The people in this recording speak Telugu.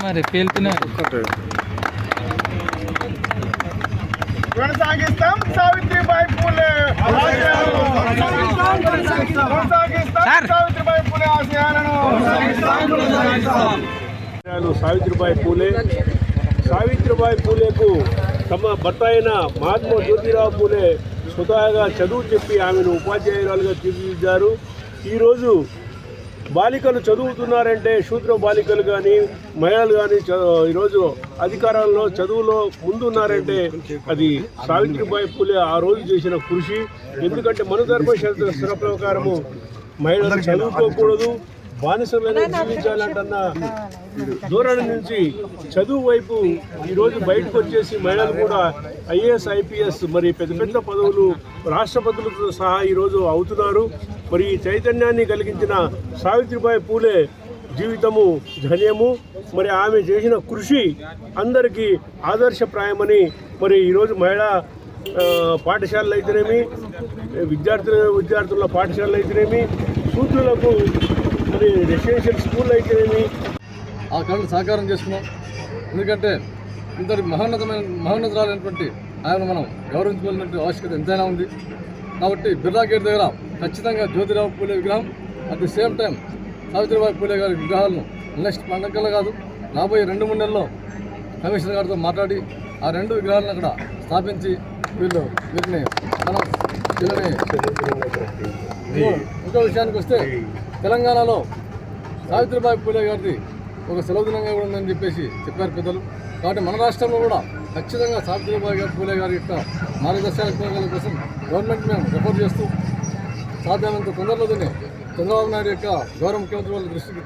మరి పేలుతున్నారు. కొనసాగిస్తాం సావిత్రిబాయి పూలే సావిత్రిబాయి పూలే ఆశయాలను. సావిత్రిబాయి పూలేకు తమ భర్త అయిన మహాత్మా జ్యోతిరావు పూలే స్వతహాగా చదువు చెప్పి ఆమెను ఉపాధ్యాయురాలుగా తీర్చిదిద్దారు. ఈరోజు బాలికలు చదువుతున్నారంటే శూద్ర బాలికలు కానీ మహిళలు కానీ ఈరోజు అధికారాల్లో చదువులో ముందున్నారంటే అది సావిత్రిబాయి పూలే ఆ రోజు చేసిన కృషి. ఎందుకంటే మన ధర్మశాస్త్ర ప్రకారము మహిళలు చదువుకోకూడదు, బానిసలను జీవించాలంటన్న ధోరణి నుంచి చదువు వైపు ఈరోజు బయటకు వచ్చేసి మహిళలు కూడా ఐఏఎస్ ఐపీఎస్ మరి పెద్ద పెద్ద పదవులు రాష్ట్రపతులతో సహా ఈరోజు అవుతున్నారు. మరి ఈ చైతన్యాన్ని కలిగించిన సావిత్రిబాయి పూలే జీవితము ధన్యము. మరి ఆమె చేసిన కృషి అందరికీ ఆదర్శప్రాయమని మరి ఈరోజు మహిళా పాఠశాలలు అయితేనేమి, విద్యార్థుల పాఠశాలలు అయితేనేమి, శూద్రులకు మరి రెసిడెన్షియల్ స్కూల్ అయితేనేమి ఆ కళను సాకారం చేసుకున్నాం. ఎందుకంటే ఇంతటి మహోన్నతరాలైనటువంటి ఆయన మనం గౌరవించుకోవాల్సిన ఆవశ్యకత ఎంతైనా ఉంది. కాబట్టి బిర్లా గేట్ దగ్గర ఖచ్చితంగా జ్యోతిరావు పూలే విగ్రహం, at the same time Savitribai Phule గారి విగ్రహాలను నెక్స్ట్ పండగలు కాదు రాబోయే 2-3 నెలల్లో కమిషనర్ గారితో మాట్లాడి ఆ 2 విగ్రహాలను అక్కడ స్థాపించి వీటిని ఇంకో విషయానికి వస్తే తెలంగాణలో సావిత్రిబాయి పూలే గారిది ఒక సెలవు దినంగా కూడా ఉందని చెప్పారు పెద్దలు. కాబట్టి మన రాష్ట్రంలో కూడా ఖచ్చితంగా సావిత్రిబాయి పూలే గారి యొక్క మార్గదర్శకాల కోసం గవర్నమెంట్ మేము రిపోర్ట్ చేస్తూ సాధ్యమైనంత తొందరలో చంద్రబాబు నాయుడు యొక్క గౌరవ ముఖ్యమంత్రి వాళ్ళ దృష్టికి